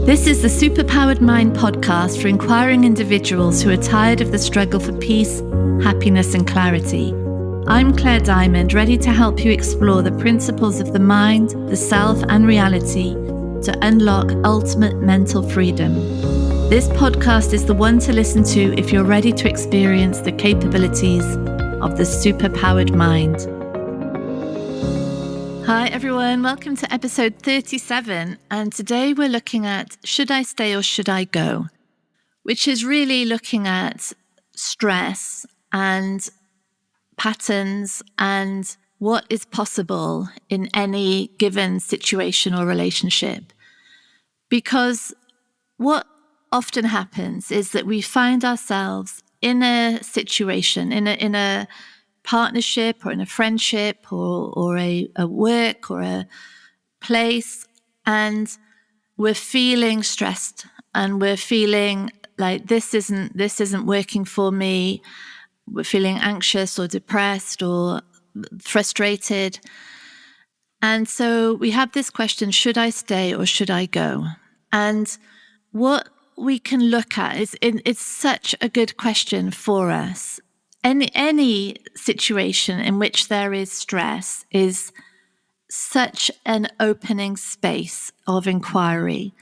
This is the Superpowered Mind podcast for inquiring individuals who are tired of the struggle for peace, happiness, and clarity. I'm Claire Diamond, ready to help you explore the principles of the mind, the self, and reality to unlock ultimate mental freedom. This podcast is the one to listen to if you're ready to experience the capabilities of the superpowered mind. Hi everyone, welcome to episode 37, and today we're looking at should I stay or should I go? Which is really looking at stress and patterns and what is possible in any given situation or relationship. Because what often happens is that we find ourselves in a situation, in a partnership or in a friendship or a work or a place, and we're feeling stressed and we're feeling like this isn't working for me. We're feeling anxious or depressed or frustrated. And so we have this question, should I stay or should I go? And what we can look at is it's such a good question for us. Any situation in which there is stress is such an opening space of inquiry.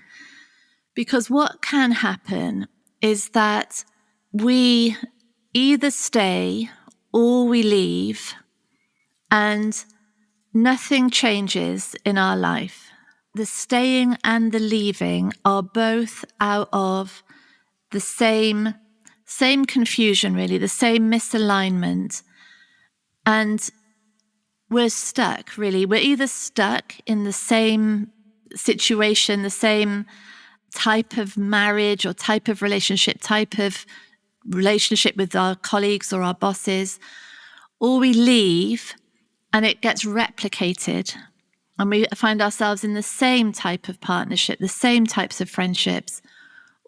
Because what can happen is that we either stay or we leave and nothing changes in our life. The staying and the leaving are both out of the same confusion, really, the same misalignment. And we're stuck, really. We're either stuck in the same situation, the same type of marriage or type of relationship with our colleagues or our bosses, or we leave and it gets replicated. And we find ourselves in the same type of partnership, the same types of friendships,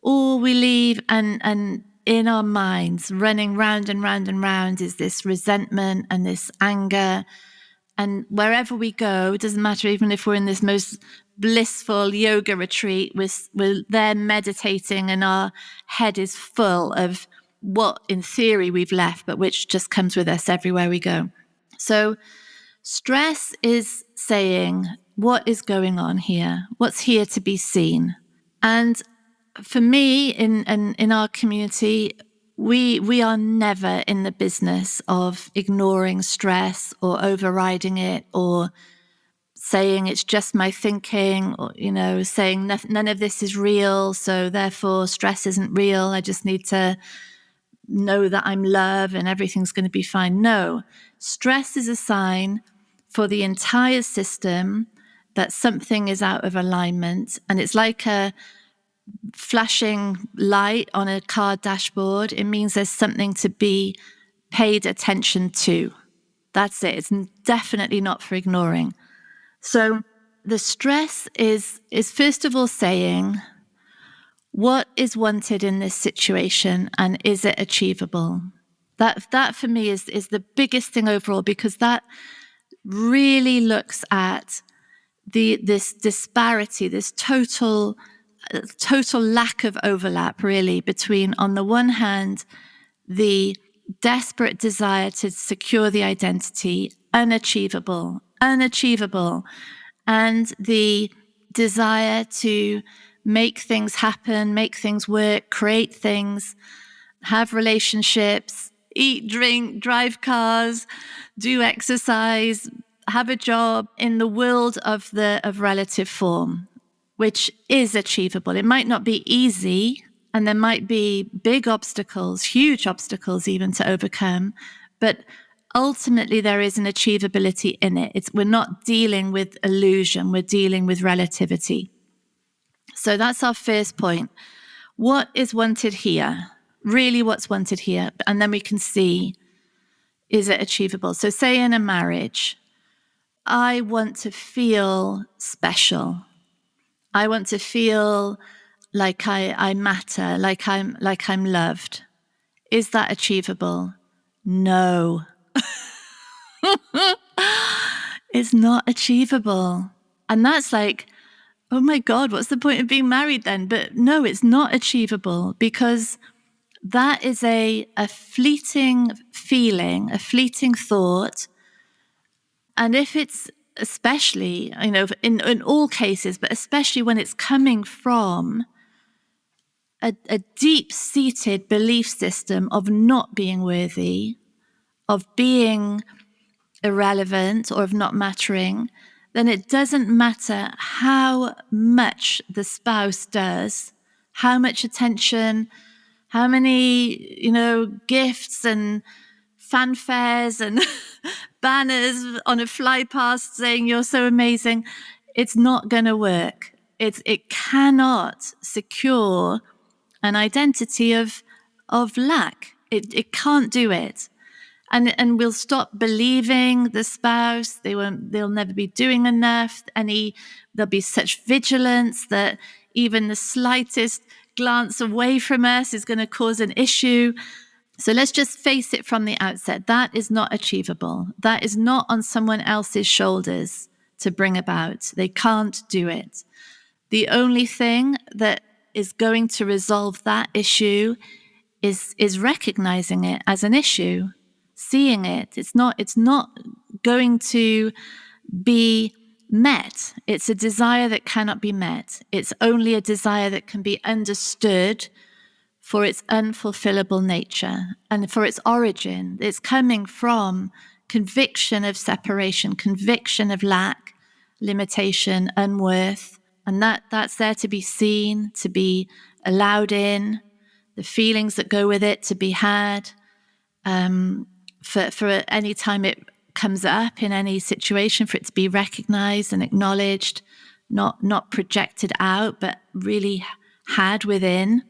or we leave and in our minds, running round and round and round is this resentment and this anger. And wherever we go, it doesn't matter even if we're in this most blissful yoga retreat, we're there meditating and our head is full of what in theory we've left, but which just comes with us everywhere we go. So stress is saying, what is going on here? What's here to be seen? And for me, in our community, we are never in the business of ignoring stress or overriding it or saying it's just my thinking or, saying none of this is real, so therefore stress isn't real. I just need to know that I'm love and everything's going to be fine. No, stress is a sign for the entire system that something is out of alignment. And it's like a flashing light on a car dashboard. It means there's something to be paid attention to. That's it. It's definitely not for ignoring. So the stress is first of all saying, what is wanted in this situation and is it achievable? That for me is the biggest thing overall, because that really looks at this disparity, this total lack of overlap, really, between, on the one hand, the desperate desire to secure the identity, unachievable, and the desire to make things happen, make things work, create things, have relationships, eat, drink, drive cars, do exercise, have a job in the world of relative form, which is achievable. It might not be easy, and there might be big obstacles, huge obstacles even to overcome, but ultimately there is an achievability in it. We're not dealing with illusion, we're dealing with relativity. So that's our first point. What is wanted here? Really what's wanted here? And then we can see, is it achievable? So say in a marriage, I want to feel special. I want to feel like I matter, like I'm loved. Is that achievable? No. It's not achievable. And that's like oh my God, what's the point of being married then? But no, it's not achievable, because that is a fleeting feeling, a fleeting thought. And if it's, especially, in all cases, but especially when it's coming from a deep-seated belief system of not being worthy, of being irrelevant, or of not mattering, then it doesn't matter how much the spouse does, how much attention, how many, gifts and fanfares and banners on a fly past saying you're so amazing. It's not going to work. It cannot secure an identity of lack. It can't do it. And we'll stop believing the spouse. They'll never be doing enough. There'll be such vigilance that even the slightest glance away from us is going to cause an issue. So let's just face it from the outset. That is not achievable. That is not on someone else's shoulders to bring about. They can't do it. The only thing that is going to resolve that issue is recognizing it as an issue, seeing it. It's not going to be met. It's a desire that cannot be met. It's only a desire that can be understood for its unfulfillable nature and for its origin. It's coming from conviction of separation, conviction of lack, limitation, unworth. And that's there to be seen, to be allowed in, the feelings that go with it to be had, for any time it comes up in any situation, for it to be recognized and acknowledged, not projected out, but really had within.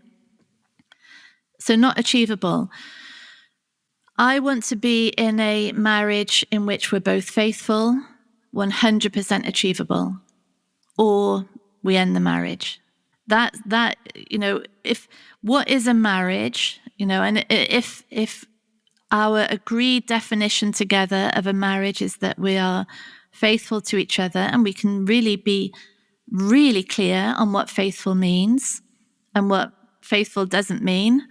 So not achievable. I want to be in a marriage in which we're both faithful, 100% achievable, or we end the marriage. That if what is a marriage, and if our agreed definition together of a marriage is that we are faithful to each other, and we can really be really clear on what faithful means and what faithful doesn't mean,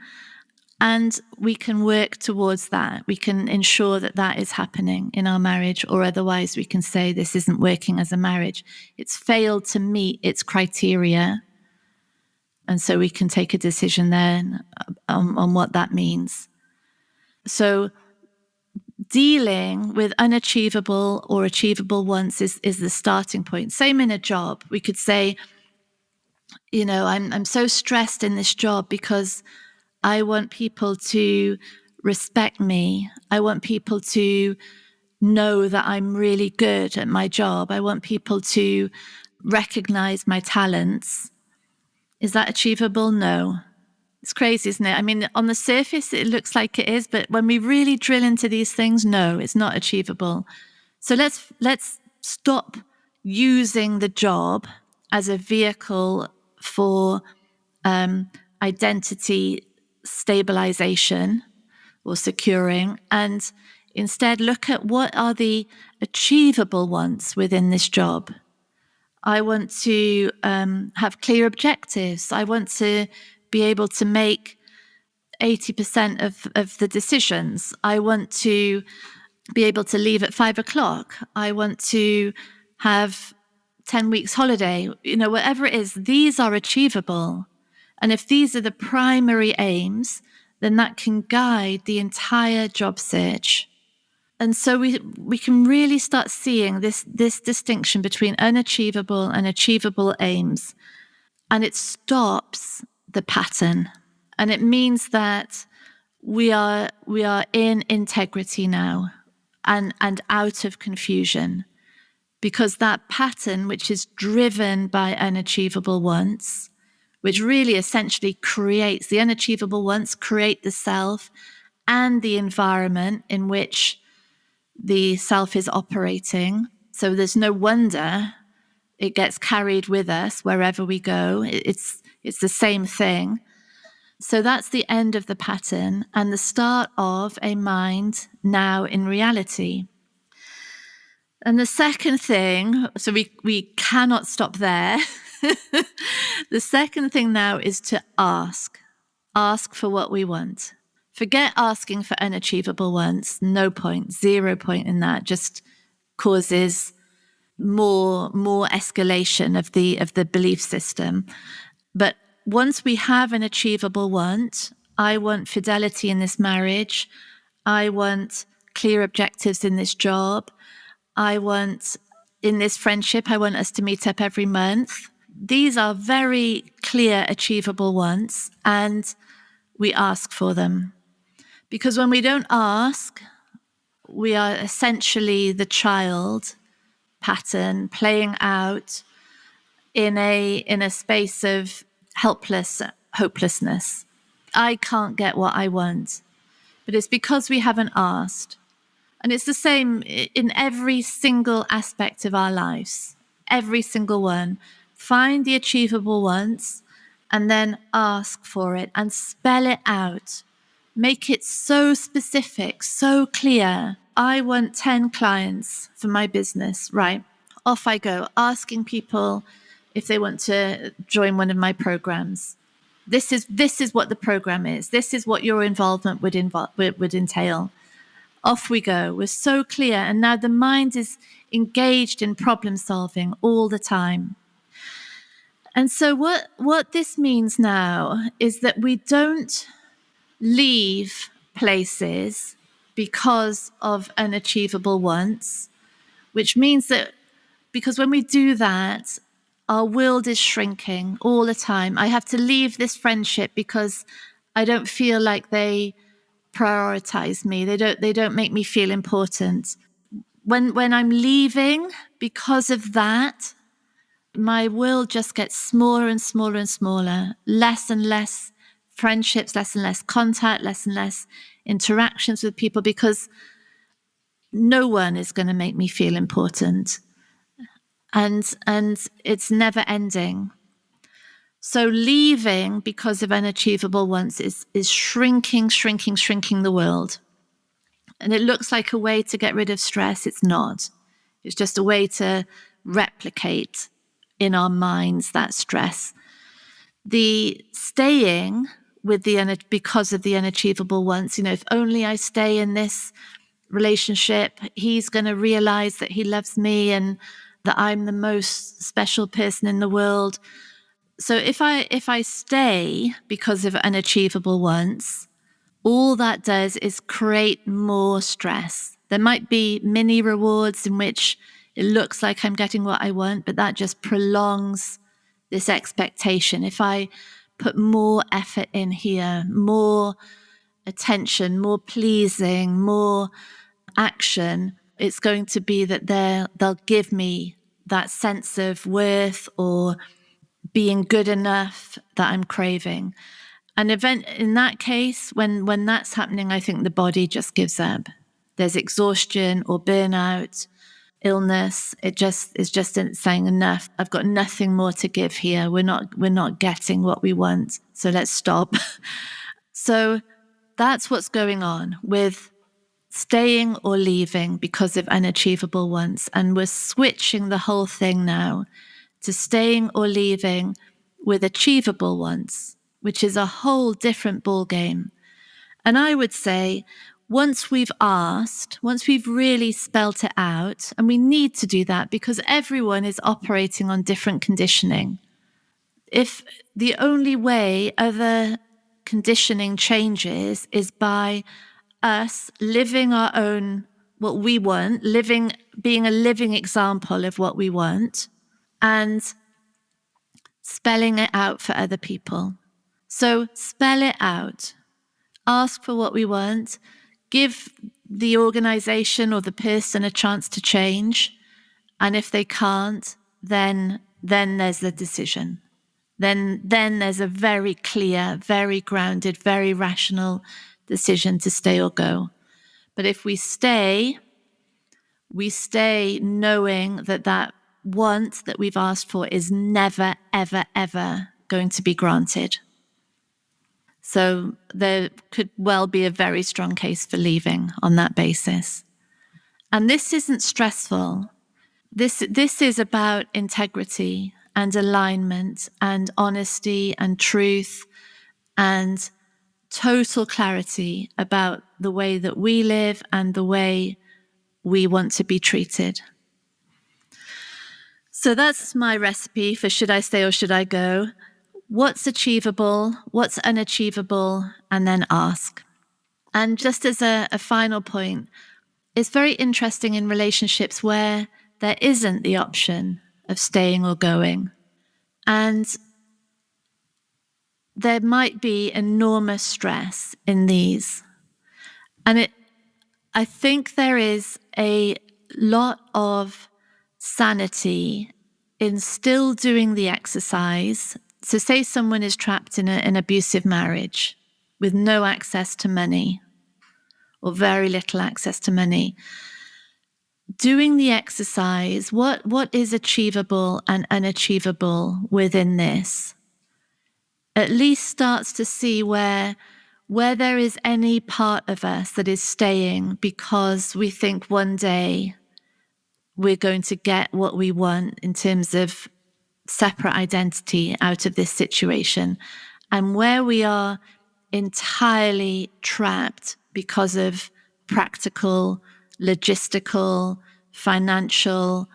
and we can work towards that. We can ensure that that is happening in our marriage, or otherwise we can say this isn't working as a marriage. It's failed to meet its criteria. And so we can take a decision then on what that means. So dealing with unachievable or achievable wants is the starting point. Same in a job. We could say, I'm so stressed in this job because I want people to respect me. I want people to know that I'm really good at my job. I want people to recognize my talents. Is that achievable? No. It's crazy, isn't it? I mean, on the surface, it looks like it is, but when we really drill into these things, no, it's not achievable. So let's stop using the job as a vehicle for identity stabilization or securing, and instead look at what are the achievable ones within this job. I want to have clear objectives. I want to be able to make 80% of the decisions. I want to be able to leave at 5 o'clock. I want to have 10 weeks holiday. Whatever it is, these are achievable. And if these are the primary aims, then that can guide the entire job search. And so we can really start seeing this distinction between unachievable and achievable aims. And it stops the pattern. And it means that we are in integrity now and out of confusion. Because that pattern, which is driven by unachievable wants, which really essentially creates the unachievable wants, create the self and the environment in which the self is operating. So there's no wonder it gets carried with us wherever we go. It's the same thing. So that's the end of the pattern and the start of a mind now in reality. And the second thing, so we cannot stop there. The second thing now is to ask. Ask for what we want. Forget asking for unachievable wants. No point, 0 point in that. Just causes more escalation of the belief system. But once we have an achievable want, I want fidelity in this marriage. I want clear objectives in this job. I want, in this friendship, I want us to meet up every month. These are very clear, achievable wants, and we ask for them. Because when we don't ask, we are essentially the child pattern playing out in a space of hopelessness. I can't get what I want, but it's because we haven't asked. And it's the same in every single aspect of our lives, every single one. Find the achievable ones and then ask for it and spell it out. Make it so specific, so clear. I want 10 clients for my business. Right. Off I go, asking people if they want to join one of my programs. This is what the program is. This is what your involvement would entail. Off we go. We're so clear. And now the mind is engaged in problem solving all the time. And so what this means now is that we don't leave places because of unachievable wants, which means that because when we do that, our world is shrinking all the time. I have to leave this friendship because I don't feel like they prioritize me. They don't make me feel important. When I'm leaving because of that, my world just gets smaller and smaller and smaller, less and less friendships, less and less contact, less and less interactions with people, because no one is going to make me feel important. And it's never ending. So leaving because of unachievable wants is shrinking the world. And it looks like a way to get rid of stress. It's not. It's just a way to replicate in our minds that stress. The staying with because of the unachievable wants, if only I stay in this relationship, he's going to realize that he loves me and that I'm the most special person in the world. So if I stay because of unachievable wants, all that does is create more stress. There might be mini rewards in which it looks like I'm getting what I want, but that just prolongs this expectation. If I put more effort in here, more attention, more pleasing, more action, it's going to be that they'll give me that sense of worth or being good enough that I'm craving. And in that case, when that's happening, I think the body just gives up. There's exhaustion or burnout, illness. It's just saying enough. I've got nothing more to give here. We're not getting what we want. So let's stop. So that's what's going on with staying or leaving because of unachievable wants. And we're switching the whole thing now to staying or leaving with achievable wants, which is a whole different ballgame. And I would say once we've really spelt it out, and we need to do that because everyone is operating on different conditioning. If the only way other conditioning changes is by us living our own, what we want, being a living example of what we want, and spelling it out for other people. So spell it out. Ask for what we want. Give the organization or the person a chance to change. And if they can't, then there's the decision. Then there's a very clear, very grounded, very rational decision to stay or go. But if we stay knowing that want that we've asked for is never, ever, ever going to be granted. So there could well be a very strong case for leaving on that basis. And this isn't stressful. This is about integrity and alignment and honesty and truth and total clarity about the way that we live and the way we want to be treated. So that's my recipe for should I stay or should I go? What's achievable? What's unachievable? And then ask. And just as a final point, it's very interesting in relationships where there isn't the option of staying or going. And there might be enormous stress in these. And I think there is a lot of sanity in still doing the exercise. So say someone is trapped in an abusive marriage with no access to money or very little access to money. Doing the exercise, what is achievable and unachievable within this? At least starts to see where there is any part of us that is staying because we think one day we're going to get what we want in terms of separate identity out of this situation, and where we are entirely trapped because of practical, logistical, financial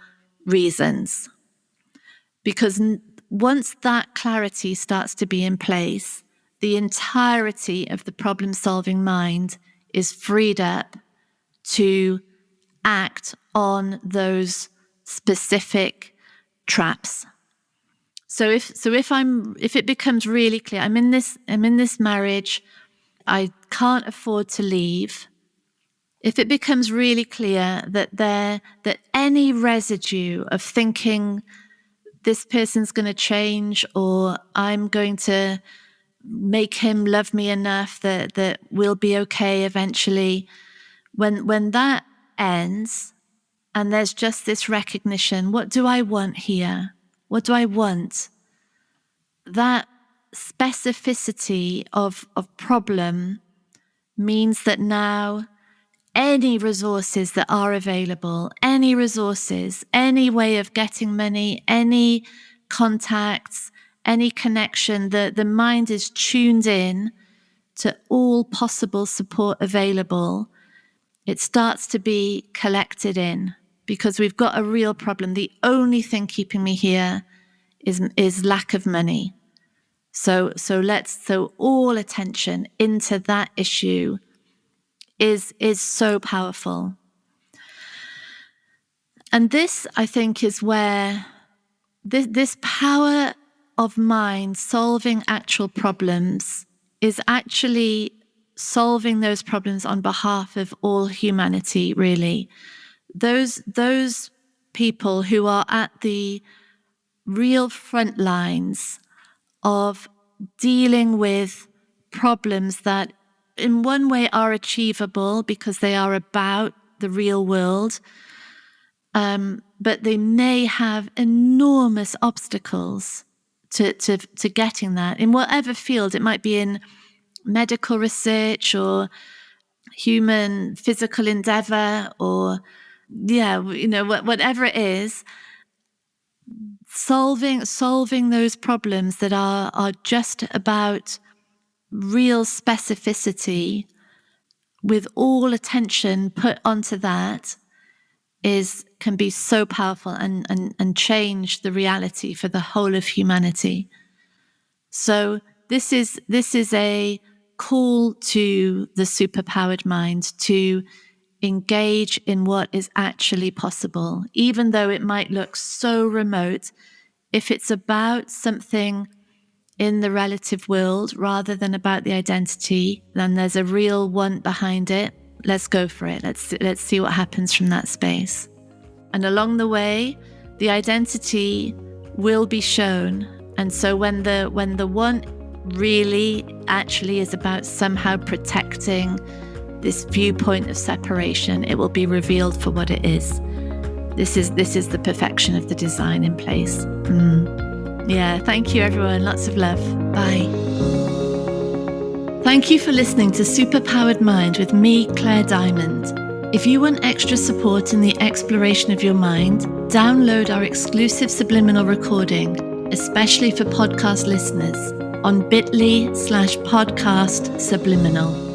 reasons. Because once that clarity starts to be in place, the entirety of the problem-solving mind is freed up to act on those specific traps. So if it becomes really clear, I'm in this marriage, I can't afford to leave. If it becomes really clear that any residue of thinking this person's going to change or I'm going to make him love me enough that we'll be okay eventually, when that ends and there's just this recognition, what do I want here? What do I want? That specificity of problem means that now any resources that are available, any resources, any way of getting money, any contacts, any connection, the mind is tuned in to all possible support available. It starts to be collected in because we've got a real problem. The only thing keeping me here is lack of money. So all attention into that issue is so powerful. And this, I think, is where this power of mind solving actual problems is actually solving those problems on behalf of all humanity, really. Those people who are at the real front lines of dealing with problems that in one way are achievable because they are about the real world, but they may have enormous obstacles to getting that in whatever field. It might be in medical research or human physical endeavor or whatever it is. Solving those problems that are just about real specificity with all attention put onto that can be so powerful and change the reality for the whole of humanity. So this is a call to the superpowered mind to engage in what is actually possible, even though it might look so remote. If it's about something in the relative world rather than about the identity, then there's a real want behind it. Let's go for it. Let's see what happens from that space. And along the way, the identity will be shown. And so when the want really actually is about somehow protecting this viewpoint of separation, it will be revealed for what it is. This is the perfection of the design in place. Yeah, thank you everyone. Lots of love. Bye. Thank you for listening to Superpowered Mind with me, Claire Diamond. If you want extra support in the exploration of your mind, download our exclusive subliminal recording, especially for podcast listeners, on bit.ly/podcast subliminal.